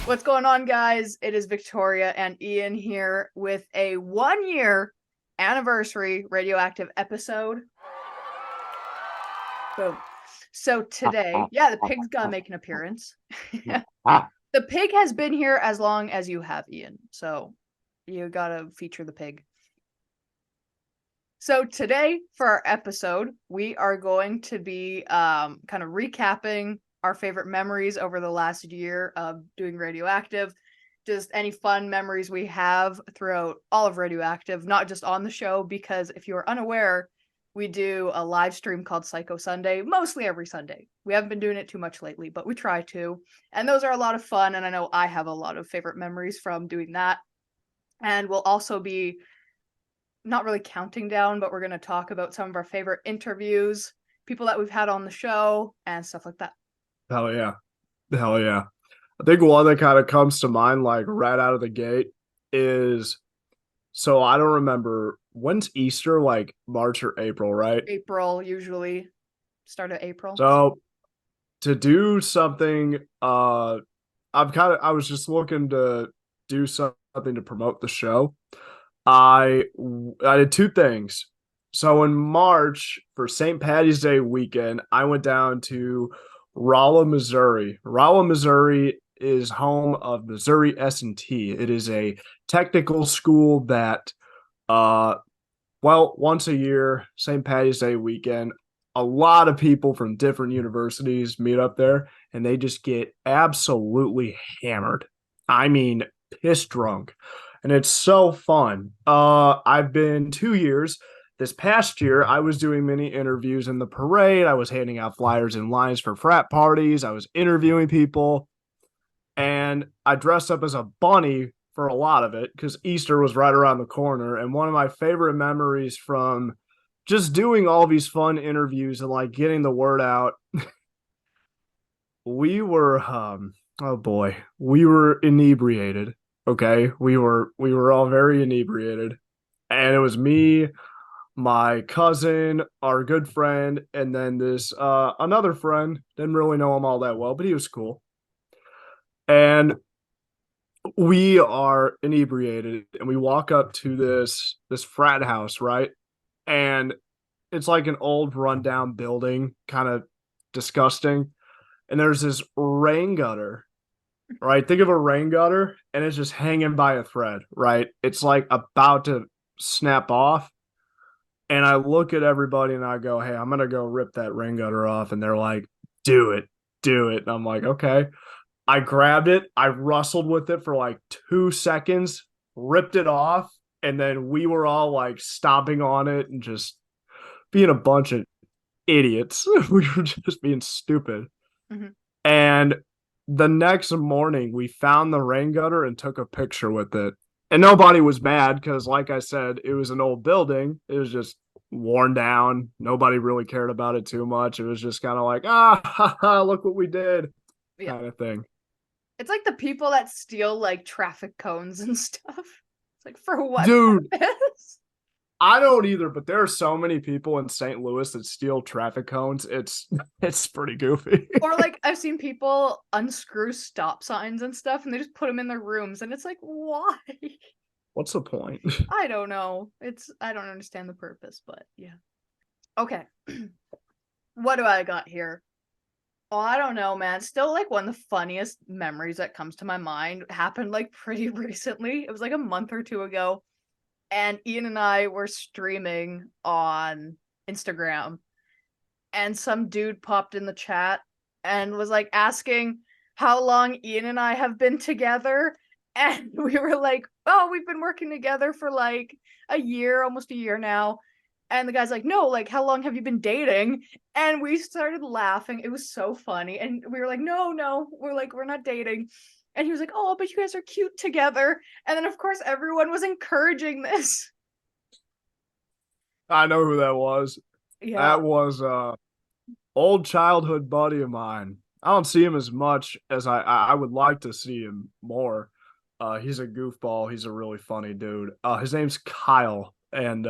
What's going on, guys? It is Victoria and Ian here with a 1-year anniversary RadioActive episode. Boom. So today, the pig's gonna make an appearance. The pig has been here as long as you have, Ian. So you gotta feature the pig. So today, for our episode, we are going to be kind of recapping our favorite memories over the last year of doing RadioActive. Just any fun memories we have throughout all of RadioActive, not just on the show, because if you are unaware, we do a live stream called Psycho Sunday, mostly every Sunday. We haven't been doing it too much lately, but we try to. And those are a lot of fun, and I know I have a lot of favorite memories from doing that. And we'll also be not really counting down, but we're going to talk about some of our favorite interviews, people that we've had on the show, and stuff like that. Hell yeah. Hell yeah. I think one that kind of comes to mind, like right out of the gate, is so I don't remember when's Easter, like March or April, right? April, usually. Start of April. So to do something, I was just looking to do something to promote the show. I did two things. So in March for St. Patty's Day weekend, I went down to Rolla, Missouri. Rolla, Missouri is home of Missouri S&T. It is a technical school that, once a year, St. Patty's Day weekend, a lot of people from different universities meet up there, and they just get absolutely hammered. I mean, piss drunk. And it's so fun. I've been 2 years. This past year, I was doing many interviews in the parade. I was handing out flyers and lines for frat parties. I was interviewing people. And I dressed up as a bunny for a lot of it because Easter was right around the corner. And one of my favorite memories from just doing all these fun interviews and like getting the word out, we were, oh boy, we were inebriated. Okay. We were all very inebriated. And it was me, my cousin, our good friend, and then this another friend. Didn't really know him all that well, but he was cool. And we are inebriated and we walk up to this frat house, right? And it's like an old rundown building, kind of disgusting. And there's this rain gutter, right? Think of a rain gutter and it's just hanging by a thread, right? It's like about to snap off. And I look at everybody and I go, hey, I'm going to go rip that rain gutter off. And they're like, do it, do it. And I'm like, okay. I grabbed it. I wrestled with it for like 2 seconds, ripped it off. And then we were all like stomping on it and just being a bunch of idiots. We were just being stupid. Mm-hmm. And the next morning, we found the rain gutter and took a picture with it. And nobody was mad because, like I said, it was an old building. It was just worn down. Nobody really cared about it too much. It was just kind of like, look what we did, Yeah. kind of thing. It's like the people that steal like traffic cones and stuff. It's like, for what Dude, purpose? I don't either, but there are so many people in St. Louis that steal traffic cones. It's pretty goofy. Or like I've seen people unscrew stop signs and stuff and they just put them in their rooms and it's like, why? What's the point? I don't know. I don't understand the purpose, but yeah. Okay. What do I got here? Oh, I don't know, man. Still like one of the funniest memories that comes to my mind happened like pretty recently. It was like a month or two ago. And Ian and I were streaming on Instagram and some dude popped in the chat and was like asking how long Ian and I have been together. And we were like, oh, we've been working together for like a year, almost a year now. And the guy's like, no, like, how long have you been dating? And we started laughing. It was so funny. And we were like, no, we're like, we're not dating. And he was like, oh, but you guys are cute together. And then, of course, everyone was encouraging this. I know who that was. Yeah. That was old childhood buddy of mine. I don't see him as much as I would like to see him more. He's a goofball. He's a really funny dude. His name's Kyle, and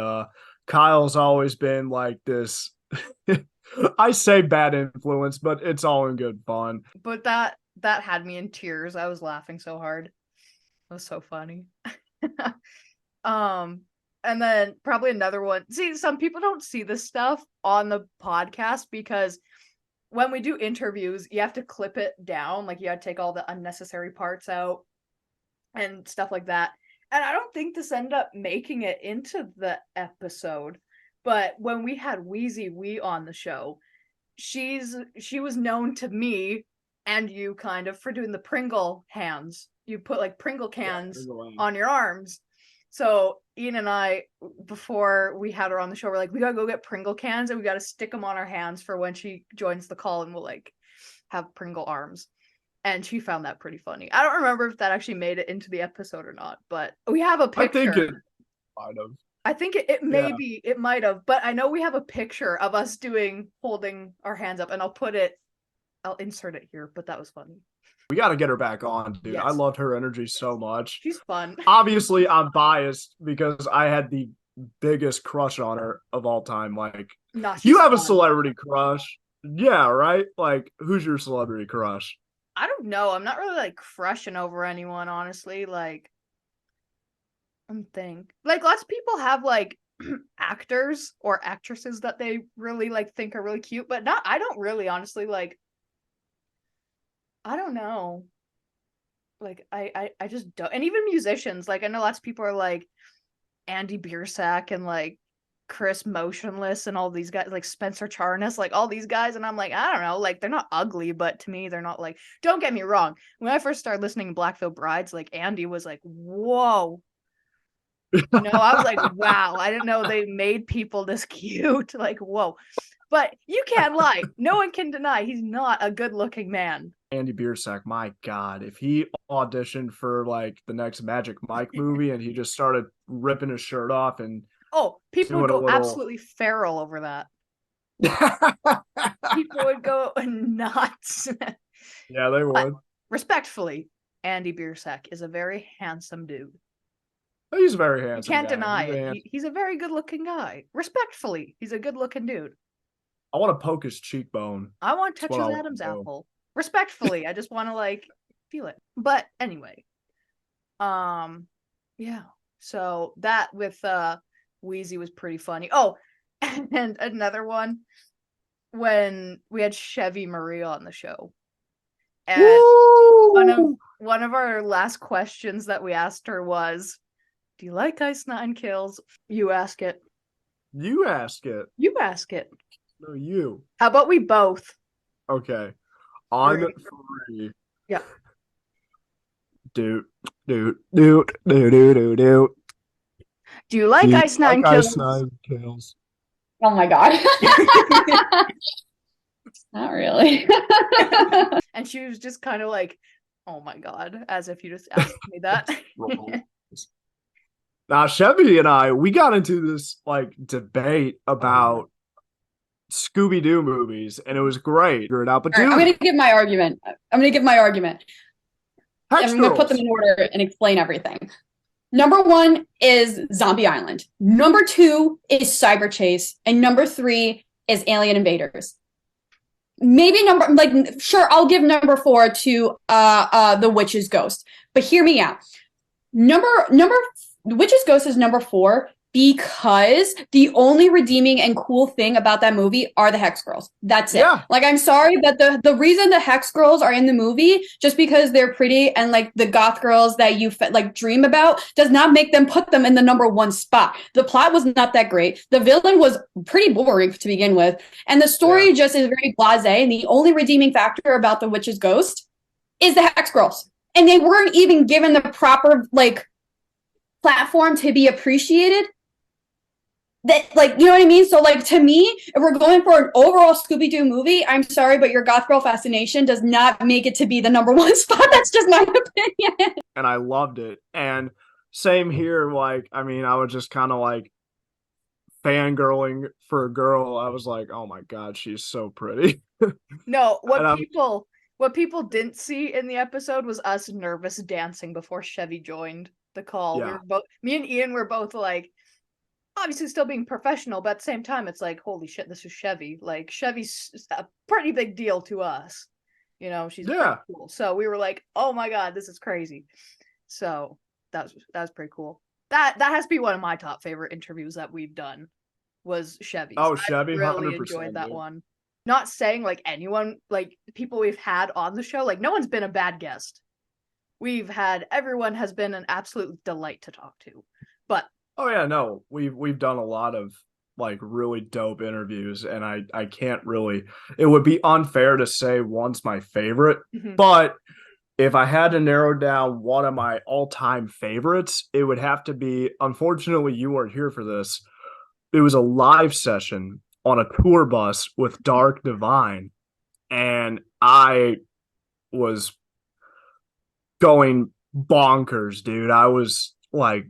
Kyle's always been like this. I say bad influence, but it's all in good fun. But that that had me in tears. I was laughing so hard. It was so funny. And then probably another one. See, some people don't see this stuff on the podcast because when we do interviews, you have to clip it down. Like you gotta take all the unnecessary parts out and stuff like that. And I don't think this ended up making it into the episode. But when we had Wheezy Wee on the show, she was known to me and you kind of for doing the Pringle hands. You put like Pringle cans on your arms. So Ian and I, before we had her on the show, we're like, we gotta go get Pringle cans and we gotta stick them on our hands for when she joins the call and we'll like have Pringle arms. And she found that pretty funny. I don't remember if that actually made it into the episode or not, but we have a picture. I think it might have. I think it may be, it might have, but I know we have a picture of us holding our hands up, and I'll insert it here, but that was funny. We got to get her back on, dude. Yes. I loved her energy so much. She's fun. Obviously, I'm biased because I had the biggest crush on her of all time. Like, you have a celebrity crush. Yeah, right? Like, who's your celebrity crush? I don't know. I'm not really like crushing over anyone, honestly. Like, I'm think like lots of people have like actors or actresses that they really like think are really cute, but I don't really honestly like. I don't know. Like I just don't. And even musicians, like I know lots of people are like Andy Biersack and like Chris Motionless and all these guys, like Spencer Charnas, like all these guys, and I'm like, I don't know, like they're not ugly, but to me they're not like, don't get me wrong, when I first started listening to Black Veil Brides, like Andy was like, whoa. I was like, wow, I didn't know they made people this cute. Like, whoa. But you can't lie. No one can deny he's not a good-looking man. Andy Biersack, my God, if he auditioned for like the next Magic Mike movie and he just started ripping his shirt off and people would go absolutely feral over that. People would go nuts. Yeah, they would. But respectfully, Andy Biersack is a very handsome dude. He's a very handsome. You can't deny it. He's a very good-looking guy. Respectfully, he's a good-looking dude. I want to poke his cheekbone. I want to touch his Adam's apple. Respectfully, I just want to like feel it. But anyway, yeah. So that with Wheezy was pretty funny. Oh, and another one when we had Chevy Marie on the show, and one of our last questions that we asked her was, "Do you like Ice Nine Kills?" You ask it. You ask it. You ask it. No, you. How about we both? Okay. On 3. Yeah. Do. Do you like Ice Nine Kills? Ice Nine Kills. Oh my God. Not really. And she was just kind of like, oh my God, as if you just asked me that. Now, Chevy and I, we got into this like debate about Scooby-Doo movies, and it was great. But I'm going to give my argument. I'm going to put them in order and explain everything. Number 1 is Zombie Island. Number 2 is Cyber Chase. And number 3 is Alien Invaders. Maybe sure, I'll give number 4 to The Witch's Ghost. But hear me out. Witch's Ghost is number 4 because the only redeeming and cool thing about that movie are the Hex Girls. That's it. Yeah. Like, I'm sorry, but the reason the Hex Girls are in the movie, just because they're pretty and like the goth girls that you like dream about, does not make them put them in the number 1 spot. The plot was not that great. The villain was pretty boring to begin with. And the story just is very blasé. And the only redeeming factor about The Witch's Ghost is the Hex Girls. And they weren't even given the proper like platform to be appreciated. That, like, you know what I mean? So, like, to me, if we're going for an overall Scooby-Doo movie, I'm sorry, but your goth girl fascination does not make it to be the number 1 spot. That's just my opinion. And I loved it. And same here. Like, I mean, I was just kind of like fangirling for a girl. I was like, oh my God, she's so pretty. No, what people didn't see in the episode was us nervous dancing before Chevy joined the call. Yeah. Me and Ian were both like, obviously still being professional, but at the same time, it's like, holy shit, this is Chevy. Like, Chevy's a pretty big deal to us. You know, she's Yeah. pretty cool. So we were like, oh my God, this is crazy. So that was pretty cool. That has to be one of my top favorite interviews that we've done was Chevy's. Oh, I Chevy, really 100%, enjoyed that dude. one. Not saying like anyone, like people we've had on the show, like no one's been a bad guest. Everyone has been an absolute delight to talk to. But oh yeah, no, we've done a lot of like really dope interviews, and I can't really. It would be unfair to say one's my favorite, but if I had to narrow down one of my all-time favorites, it would have to be. Unfortunately, you weren't here for this. It was a live session on a tour bus with Dark Divine, and I was going bonkers, dude. I was like,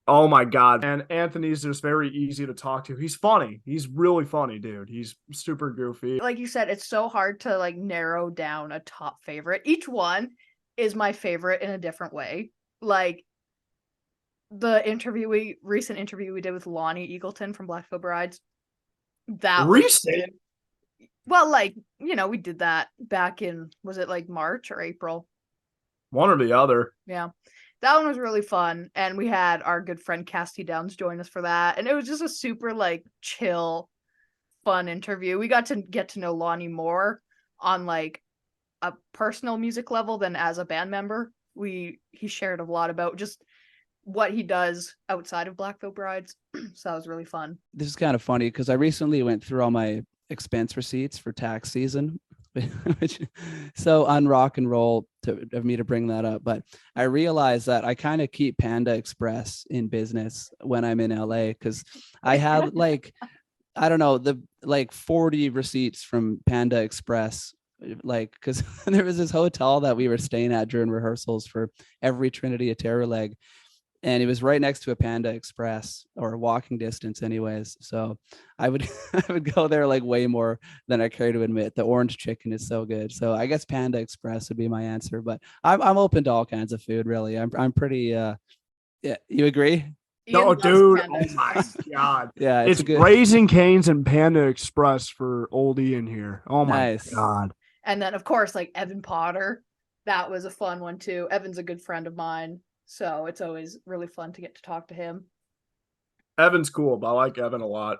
oh my God. And Anthony's just very easy to talk to. He's funny. He's really funny, dude. He's super goofy. like you said, it's so hard to like narrow down a top favorite. Each one is my favorite in a different way. Like the recent interview we did with Lonnie Eagleton from Blackfoot Brides. That recent. Well, like, you know, we did that back in, was it like March or April? One or the other. Yeah. That one was really fun. And we had our good friend Cassie Downs join us for that. And it was just a super like chill, fun interview. We got to get to know Lonnie more on like a personal music level than as a band member. He shared a lot about just what he does outside of Blackfoot Brides. So that was really fun. This is kind of funny because I recently went through all my expense receipts for tax season, which so on rock and roll of me to bring that up. But I realized that I kind of keep Panda Express in business when I'm in LA because I have like, I don't know, the like 40 receipts from Panda Express. Like, because there was this hotel that we were staying at during rehearsals for every Trinity of Terror leg. And it was right next to a Panda Express, or walking distance anyways. So I would I would go there like way more than I care to admit. The orange chicken is so good. So I guess Panda Express would be my answer, but I'm open to all kinds of food, really. I'm pretty yeah, you agree? No, dude. Oh my God. Yeah, it's good... Raising Cane's and Panda Express for old Ian here. Oh my God. And then of course, like Evan Potter, that was a fun one too. Evan's a good friend of mine. So it's always really fun to get to talk to him. Evan's cool, but I like Evan a lot.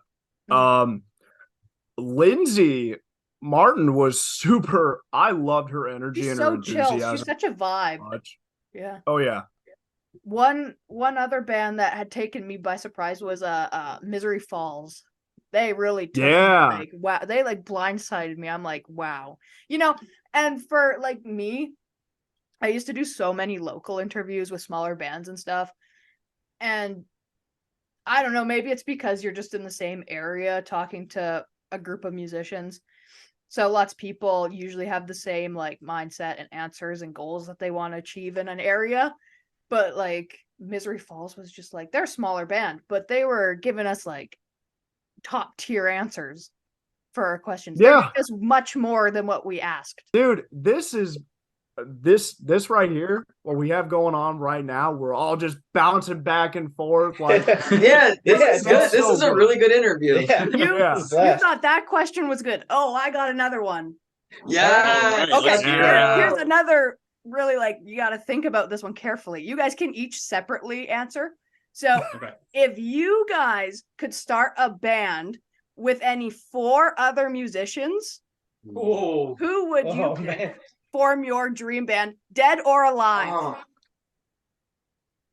Lindsay Martin was super. I loved her energy and her enthusiasm. Chill. She's such a vibe. Yeah. Oh yeah. One other band that had taken me by surprise was Misery Falls. They really took me, like, wow, they like blindsided me. I'm like, wow. You know, and for like me, I used to do so many local interviews with smaller bands and stuff. And I don't know, maybe it's because you're just in the same area talking to a group of musicians. So lots of people usually have the same like mindset and answers and goals that they want to achieve in an area. But like Misery Falls was just like, they're a smaller band, but they were giving us like top tier answers for our questions. Yeah. They gave us much more than what we asked. Dude, this right here, what we have going on right now, we're all just bouncing back and forth. Like, this is good. This is a really good interview. Yeah. You thought that question was good. Oh, I got another one. Yeah. Okay. Here's another really, like, you got to think about this one carefully. You guys can each separately answer. So if you guys could start a band with any 4 other musicians, who would you pick? Man. Form your dream band, dead or alive?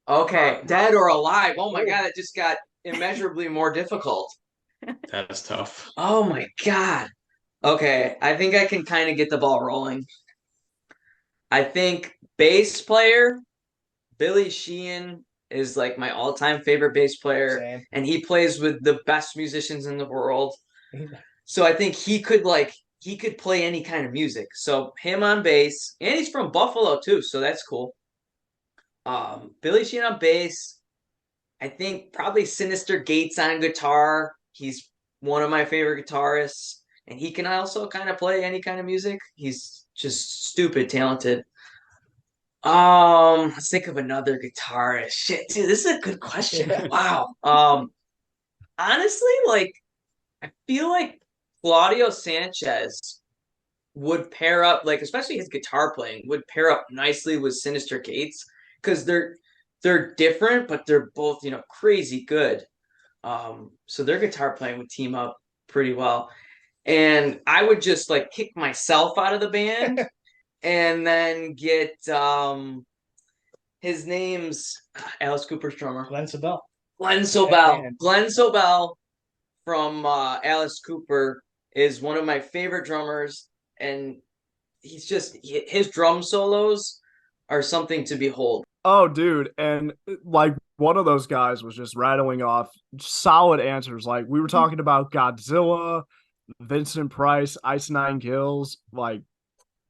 Okay, dead or alive. Oh my God, it just got immeasurably more difficult. That's tough. Oh my God. Okay, I think I can kind of get the ball rolling. I think bass player, Billy Sheehan is like my all-time favorite bass player. And he plays with the best musicians in the world. So I think he could play any kind of music. So him on bass, and he's from Buffalo too, so that's cool. Billy Sheehan on bass. I think probably Sinister Gates on guitar. He's one of my favorite guitarists, and he can also kind of play any kind of music. He's just stupid talented. Let's think of another guitarist. Shit, dude, this is a good question. Yeah. Wow. Honestly, like, I feel like Claudio Sanchez would pair up, like especially his guitar playing would pair up nicely with Sinister Gates because they're different, but they're both, you know, crazy good. So their guitar playing would team up pretty well. And I would just like kick myself out of the band and then get his name's Alice Cooper's drummer. Glenn Sobel. Glenn Sobel. Glenn Sobel from Alice Cooper is one of my favorite drummers, and his drum solos are something to behold. Oh, dude, and like one of those guys was just rattling off solid answers. Like we were talking about Godzilla, Vincent Price, Ice Nine Kills. Like,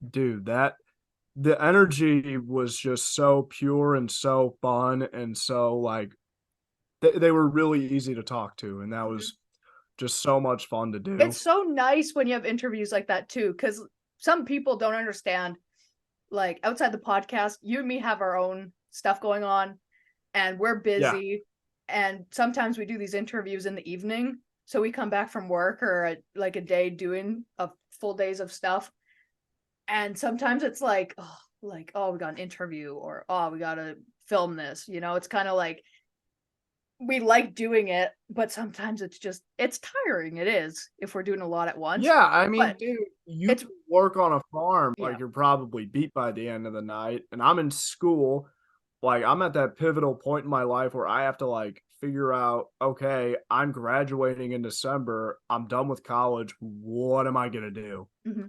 dude, that the energy was just so pure and so fun and so like they were really easy to talk to, and that was just so much fun to do. It's so nice when you have interviews like that too, because some people don't understand. Like outside the podcast, you and me have our own stuff going on, and we're busy. Yeah. And sometimes we do these interviews in the evening, so we come back from work or like a day doing a full days of stuff. And sometimes it's like, oh, we got an interview, or oh, we gotta film this. You know, it's kind of like we like doing it, but sometimes it's tiring. It is if we're doing a lot at once. Yeah, I mean, dude, you work on a farm, like you're probably beat by the end of the night, and I'm in school. Like I'm at that pivotal point in my life where I have to like figure out, okay, I'm graduating in December. I'm done with college. What am I gonna do? Mm-hmm.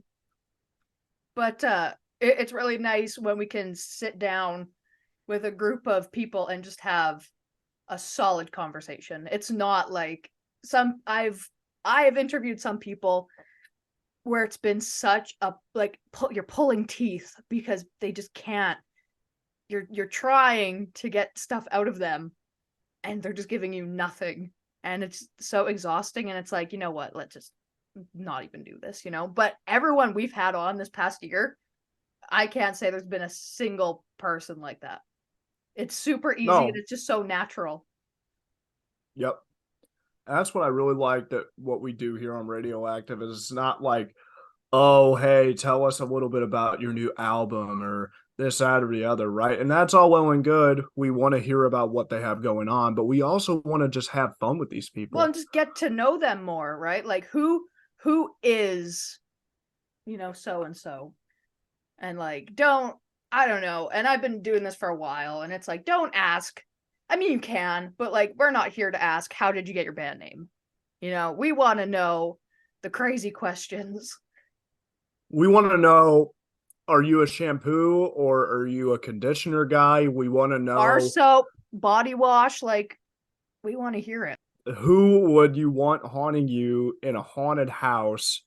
But it's really nice when we can sit down with a group of people and just have a solid conversation. It's not like I have interviewed some people where it's been such a like you're pulling teeth because they just can't. You're trying to get stuff out of them, and they're just giving you nothing, and it's so exhausting. And it's like, you know what? Let's just not even do this, you know. But everyone we've had on this past year, I can't say there's been a single person like that. It's super easy and it's just so natural. Yep. And that's what I really like that what we do here on RadioActive is it's not like, oh, hey, tell us a little bit about your new album or this, that, or the other, right? And that's all well and good. We want to hear about what they have going on, but we also want to just have fun with these people. Well, and just get to know them more, right? Like who is, you know, so and so. And like I don't know. And I've been doing this for a while, and it's like, don't ask. I mean, you can, but like, we're not here to ask, how did you get your band name? You know, we want to know the crazy questions. We want to know, are you a shampoo or are you a conditioner guy? We want to know. Bar soap, body wash, like, we want to hear it. Who would you want haunting you in a haunted house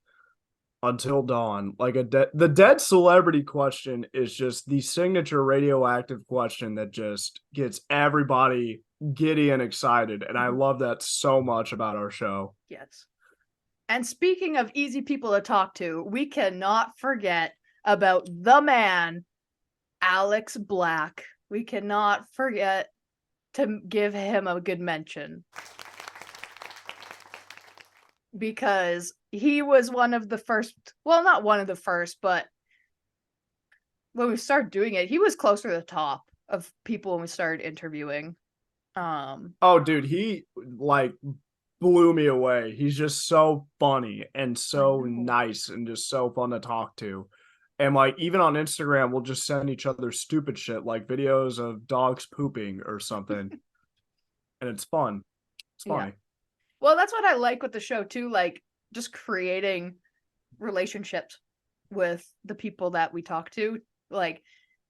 until dawn? Like the dead celebrity question is just the signature RadioActive question that just gets everybody giddy and excited. And I love that so much about our show. Yes. And speaking of easy people to talk to, we cannot forget about the man, Alex Black. We cannot forget to give him a good mention. Because he was one of the first, well, not one of the first, but when we started doing it, he was closer to the top of people when we started interviewing. Oh, dude, he like blew me away. He's just so funny and so nice and just so fun to talk to. And like even on Instagram, we'll just send each other stupid shit like videos of dogs pooping or something. And it's fun. It's funny. Yeah. Well, that's what I like with the show too, like just creating relationships with the people that we talk to. Like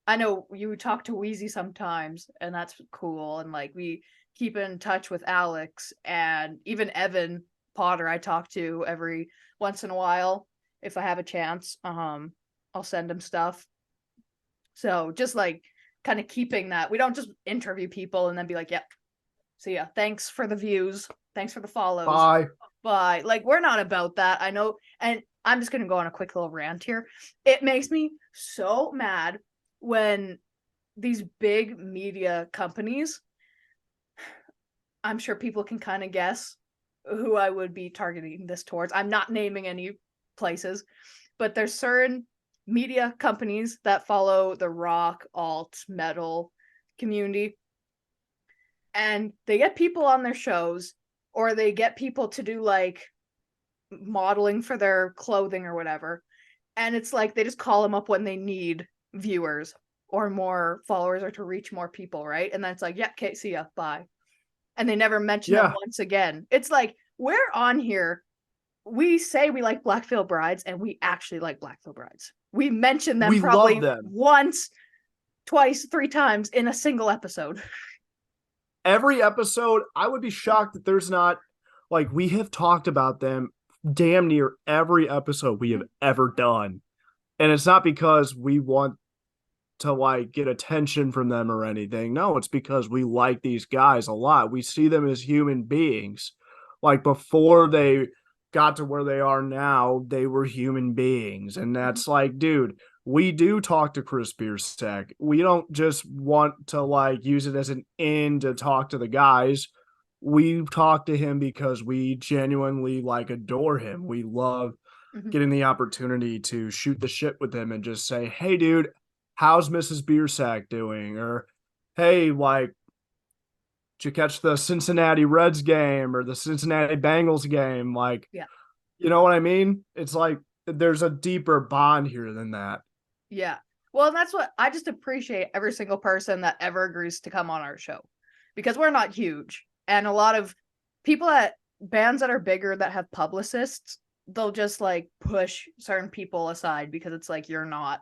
I know you talk to Wheezy sometimes, and that's cool. And like we keep in touch with Alex and even Evan Potter I talk to every once in a while if I have a chance. I'll send him stuff. So just like kind of keeping that. We don't just interview people and then be like, yep. So yeah, thanks for the views. Thanks for the follows. Bye. Like we're not about that. I know. And I'm just going to go on a quick little rant here. It makes me so mad when these big media companies, I'm sure people can kind of guess who I would be targeting this towards. I'm not naming any places, but there's certain media companies that follow the rock, alt, metal community, and they get people on their shows, or they get people to do like modeling for their clothing or whatever, and it's like they just call them up when they need viewers or more followers or to reach more people, right? And then it's like, yeah, okay, see ya, bye. And they never mention them once again. It's like, we're on here, we say we like Black Veil Brides, and we actually like Black Veil Brides. We mention them probably once, twice, 3 times in a single episode. Every episode, I would be shocked that there's not, like, we have talked about them damn near every episode we have ever done. And it's not because we want to, like, get attention from them or anything. No, it's because we like these guys a lot. We see them as human beings. Like, before they got to where they are now, they were human beings. And that's like, dude, we do talk to Chris Biersack. We don't just want to, like, use it as an end to talk to the guys. We talk to him because we genuinely, like, adore him. We love getting the opportunity to shoot the shit with him and just say, hey, dude, how's Mrs. Biersack doing? Or, hey, like, did you catch the Cincinnati Reds game or the Cincinnati Bengals game? Like, yeah. You know what I mean? It's like there's a deeper bond here than that. Yeah. Well, and that's what I just appreciate every single person that ever agrees to come on our show, because we're not huge. And a lot of people at bands that are bigger that have publicists, they'll just like push certain people aside because it's like, you're not.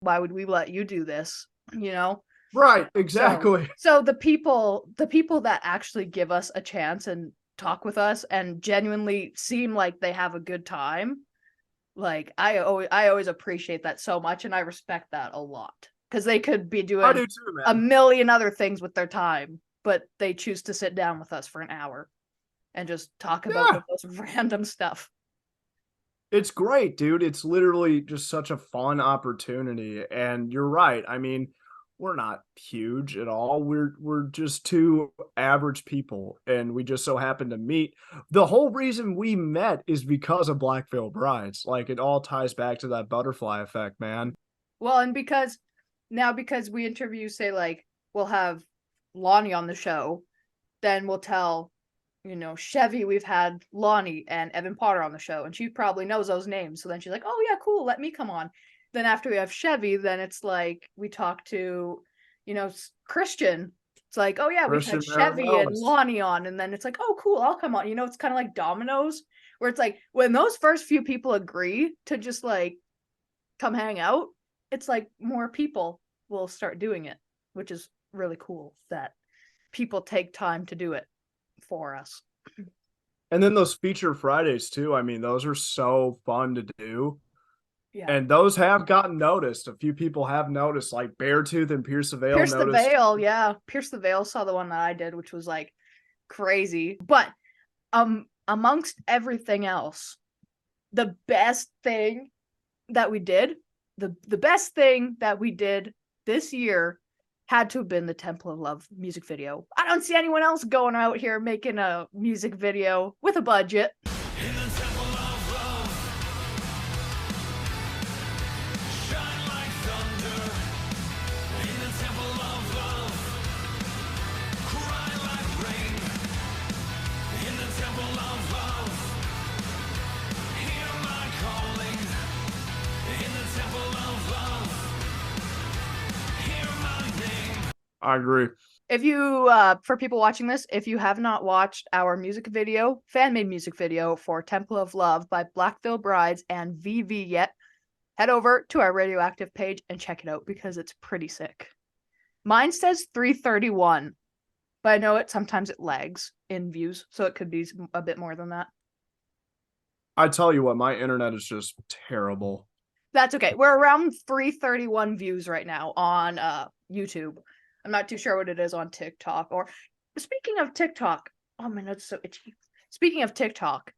Why would we let you do this? You know? Right, exactly. So the people that actually give us a chance and talk with us and genuinely seem like they have a good time, like I always appreciate that so much, and I respect that a lot, because they could be doing too, a million other things with their time, but they choose to sit down with us for an hour and just talk about the most random stuff. It's great, dude. It's literally just such a fun opportunity. And you're right. I mean, we're not huge at all. We're just 2 average people, and we just so happen to meet. The whole reason we met is because of Black Veil Brides. Like, it all ties back to that butterfly effect, man. Well, and because we interview, say, like, we'll have Lonnie on the show, then we'll tell, you know, Chevy we've had Lonnie and Evan Potter on the show, and she probably knows those names. So then she's like, oh yeah, cool, let me come on. Then after we have Chevy, then it's like we talk to, you know, Christian. It's like, oh yeah, we've had Chevy and Lonnie on, and then it's like, oh cool, I'll come on. You know, it's kind of like dominoes, where it's like when those first few people agree to just like come hang out, it's like more people will start doing it, which is really cool that people take time to do it for us. And then those feature Fridays too. I mean, those are so fun to do. Yeah. And those have gotten noticed. A few people have noticed, like Beartooth and Pierce the Veil. Pierce the Veil, yeah. Pierce the Veil saw the one that I did, which was like crazy. But amongst everything else, the best thing that we did, the best thing that we did this year had to have been the Temple of Love music video. I don't see anyone else going out here making a music video with a budget. In the temple of love, shine like thunder. In the temple of love, cry like rain. In the temple of love, hear my calling. In the temple of love, hear my name. I agree. If you, for people watching this, if you have not watched our music video, fan-made music video for Temple of Love by Black Veil Brides and VV yet, head over to our RadioActive page and check it out, because it's pretty sick. Mine says 331, but I know sometimes it lags in views, so it could be a bit more than that. I tell you what, my internet is just terrible. That's okay. We're around 331 views right now on YouTube. I'm not too sure what it is on TikTok. Or speaking of TikTok, oh man, that's so itchy. Speaking of TikTok,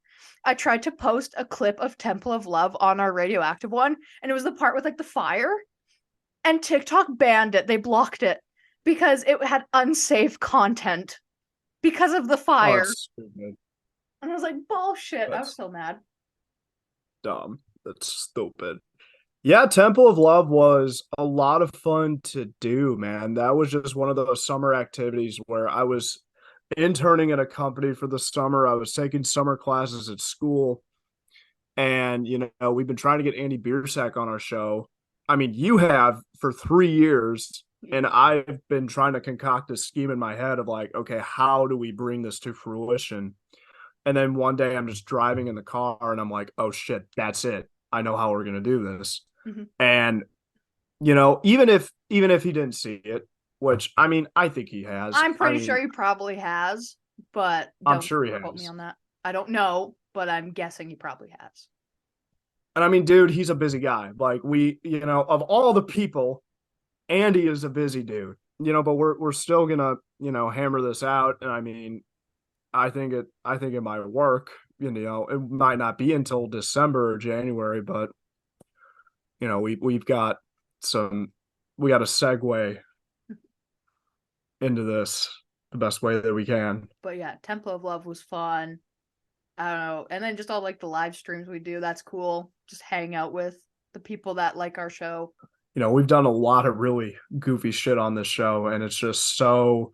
I tried to post a clip of Temple of Love on our RadioActive one, and it was the part with like the fire, and TikTok banned it. They blocked it because it had unsafe content because of the fire. Oh, stupid. And I was like, bullshit. I was so mad. Dumb. That's stupid. Yeah, Temple of Love was a lot of fun to do, man. That was just one of those summer activities where I was interning at a company for the summer. I was taking summer classes at school. And, we've been trying to get Andy Biersack on our show. I mean, you have for 3 years, and I've been trying to concoct a scheme in my head of like, okay, how do we bring this to fruition? And then one day I'm just driving in the car and I'm like, oh shit, that's it. I know how we're going to do this. Mhm. And, even if he didn't see it, which I mean, I think he has. I'm pretty sure he probably has, but I'm don't sure he quote me has. on that. I don't know, but I'm guessing he probably has. And I mean, dude, he's a busy guy. Like of all the people, Andy is a busy dude. But we're still gonna, hammer this out. And I mean, I think it might work. It might not be until December or January, but we've got we got to segue into this the best way that we can. But yeah, Temple of Love was fun. I don't know. And then just all like the live streams we do, that's cool. Just hang out with the people that like our show. We've done a lot of really goofy shit on this show, and it's just so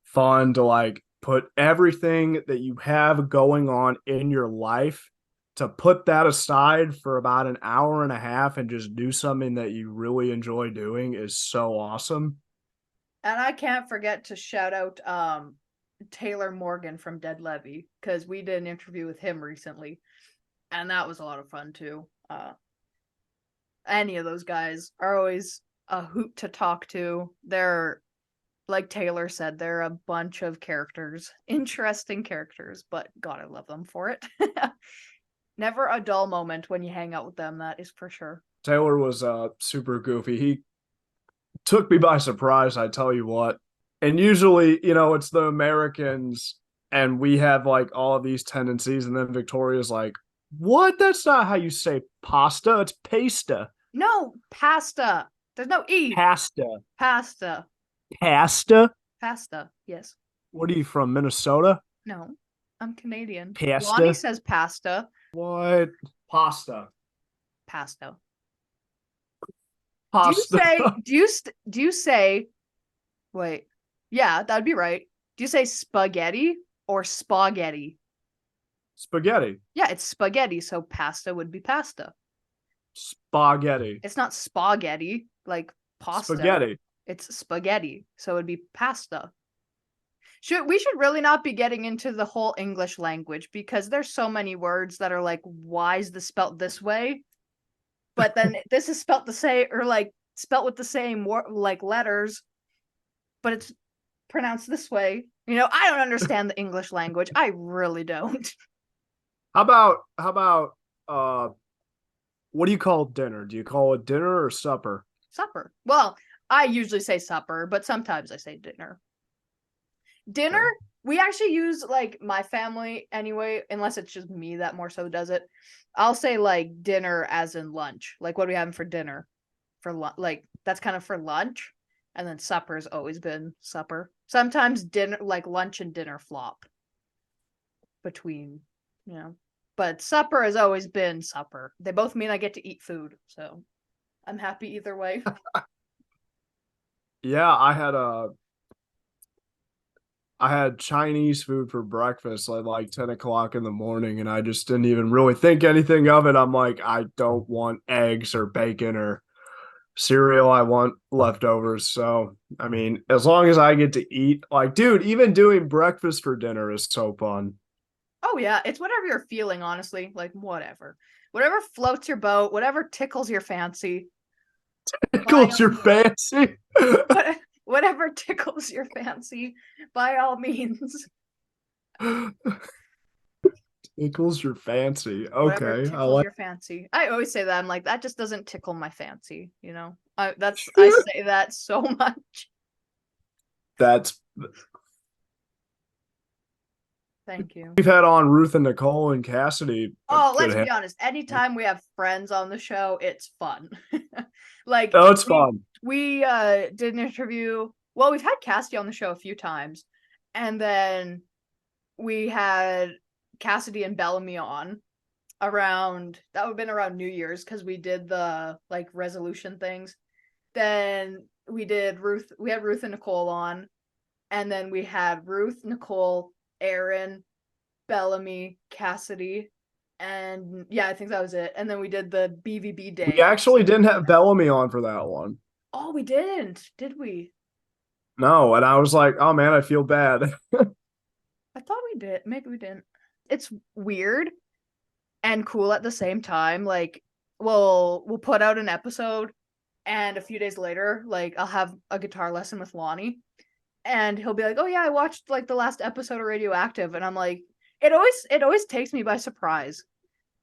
fun to like put everything that you have going on in your life, to put that aside for about an hour and a half and just do something that you really enjoy doing is so awesome. And I can't forget to shout out Taylor Morgan from Dead Levy, because we did an interview with him recently, and that was a lot of fun too. Any of those guys are always a hoot to talk to. They're, like Taylor said, they're a bunch of characters, interesting characters, but God, I love them for it. Never a dull moment when you hang out with them, that is for sure. Taylor was super goofy. He took me by surprise, I tell you what. And usually, it's the Americans, and we have like all of these tendencies, and then Victoria's like, what? That's not how you say pasta. It's pasta. No, pasta. There's no E. Pasta. Pasta. Pasta? Pasta. Yes. What are you from, Minnesota? No, I'm Canadian. Pasta? Lonnie says pasta. What? Pasta. Pasta. Pasta. Do you say wait. Yeah, that'd be right. Do you say spaghetti or spaghetti? Spaghetti. Yeah, it's spaghetti, so pasta would be pasta. Spaghetti. It's not spaghetti like pasta. Spaghetti. It's spaghetti, so it'd be pasta. We should really not be getting into the whole English language, because there's so many words that are like, why is this spelt this way? But then this is spelt the same, or like spelt with the same like letters, but it's pronounced this way. I don't understand the English language. I really don't. How about what do you call dinner? Do you call it dinner or supper? Supper. Well, I usually say supper, but sometimes I say dinner. Dinner, we actually use, like, my family anyway, unless it's just me that more so does it. I'll say like dinner as in lunch. Like, what are we having for dinner? Like, that's kind of for lunch. And then supper's always been supper. Sometimes dinner, like lunch and dinner flop between, but supper has always been supper. They both mean I get to eat food, so I'm happy either way. Yeah, I had Chinese food for breakfast at like 10 o'clock in the morning, and I just didn't even really think anything of it. I'm like, I don't want eggs or bacon or cereal. I want leftovers. So, I mean, as long as I get to eat, like, dude, even doing breakfast for dinner is so fun. Oh yeah, it's whatever you're feeling, honestly. Like, whatever floats your boat, whatever tickles your fancy. Tickles your fancy. Whatever tickles your fancy, by all means. Tickles your fancy. Whatever Okay, tickles your fancy. I always say that. I'm like, that just doesn't tickle my fancy. I say that so much. That's. Thank you. We've had on Ruth and Nicole and Cassidy. Oh, let's be honest. Anytime we have friends on the show, it's fun. Like, oh, it's fun. We did an interview. Well, we've had Cassidy on the show a few times, and then we had Cassidy and Bellamy on, around, that would have been around New Year's, because we did the like resolution things. Then we had Ruth and Nicole on, and then we had Ruth, Nicole, Aaron, Bellamy, Cassidy, and yeah, I think that was it. And then we did the BVB day. We actually didn't have Bellamy on for that one. Oh, we didn't, did we? No, and I was like, oh man, I feel bad. I thought we did. Maybe we didn't. It's weird and cool at the same time. Like, we'll put out an episode, and a few days later, like, I'll have a guitar lesson with Lonnie, and he'll be like, "Oh yeah, I watched like the last episode of Radioactive," and I'm like, it always takes me by surprise,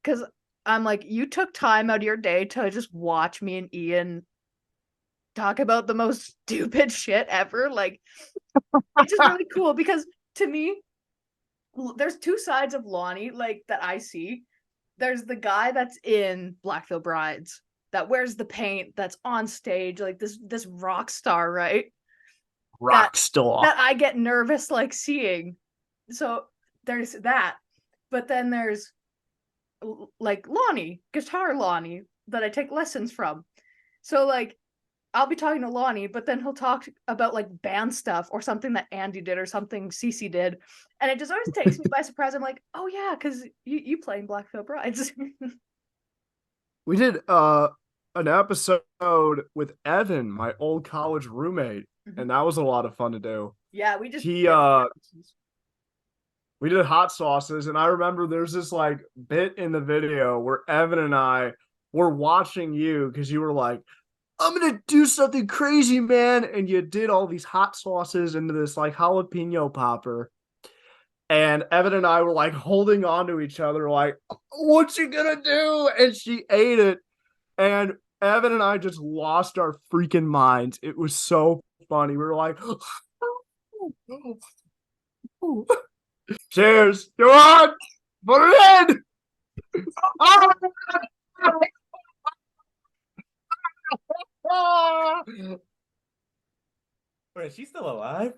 because I'm like, you took time out of your day to just watch me and Ian talk about the most stupid shit ever. Like, it's just really cool, because to me, there's two sides of Lonnie, like, that I see. There's the guy that's in Black Veil Brides, that wears the paint, that's on stage, like this rock star, right? Rock star. That I get nervous like seeing. So there's that. But then there's like Lonnie, guitar Lonnie, that I take lessons from. So like, I'll be talking to Lonnie, but then he'll talk about like band stuff or something that Andy did or something Cece did. And it just always takes me by surprise. I'm like, oh yeah, because you play in Black Veil Brides. We did an episode with Evan, my old college roommate, and that was a lot of fun to do. Yeah, we just we did hot sauces, and I remember there's this like bit in the video where Evan and I were watching you because you were like, I'm gonna do something crazy, man, and you did all these hot sauces into this like jalapeno popper. And Evan and I were like holding on to each other, like, what's she gonna do? And she ate it. And Evan and I just lost our freaking minds. It was so funny. We were like, cheers. Come on. Put it in. Wait, is she still alive?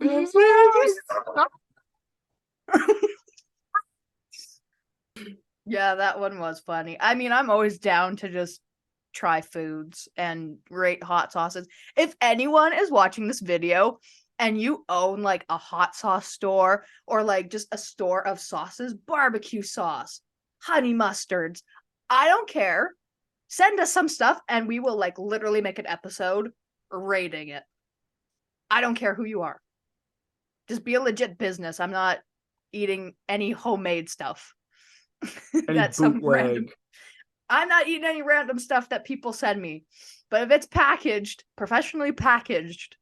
Yeah, that one was funny. I mean, I'm always down to just try foods and rate hot sauces. If anyone is watching this video and you own like a hot sauce store or like just a store of sauces, barbecue sauce, honey mustards, I don't care. Send us some stuff and we will like literally make an episode rating it. I don't care who you are. Just be a legit business. I'm not eating any homemade stuff. That's some random. I'm not eating any random stuff that people send me. But if it's packaged, professionally packaged,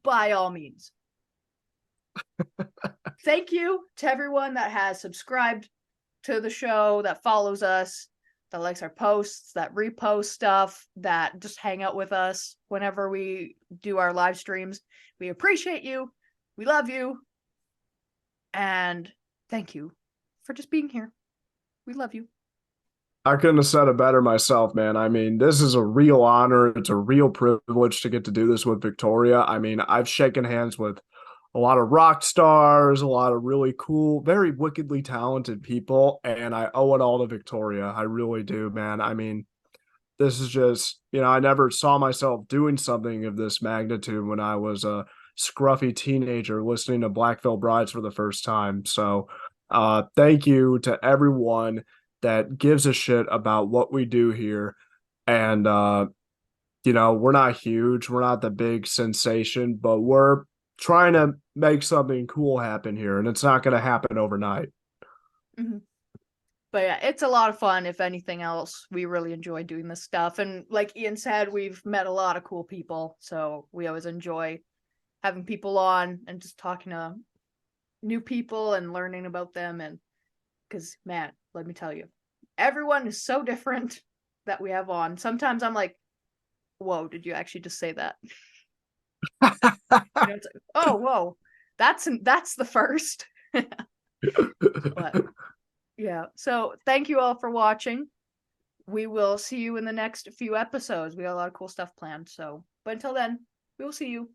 by all means. Thank you to everyone that has subscribed to the show, that follows us, that likes our posts, that repost stuff, that just hang out with us whenever we do our live streams. We appreciate you. We love you. And thank you for just being here. We love you. I couldn't have said it better myself, man. I mean, this is a real honor. It's a real privilege to get to do this with Victoria. I mean, I've shaken hands with a lot of rock stars, a lot of really cool, very wickedly talented people, and I owe it all to Victoria. I really do, man. I mean, this is just, I never saw myself doing something of this magnitude when I was a scruffy teenager listening to Black Veil Brides for the first time. So thank you to everyone that gives a shit about what we do here. And, we're not huge. We're not the big sensation, but we're trying to make something cool happen here. And it's not going to happen overnight. Mm-hmm. But yeah, it's a lot of fun. If anything else, we really enjoy doing this stuff. And like Ian said, we've met a lot of cool people. So we always enjoy having people on and just talking to new people and learning about them. And because, man, let me tell you, everyone is so different that we have on. Sometimes I'm like, whoa, did you actually just say that? It's like, oh, whoa, that's the first. But yeah, so thank you all for watching. We will see you in the next few episodes. We got a lot of cool stuff planned. So, but until then, we will see you.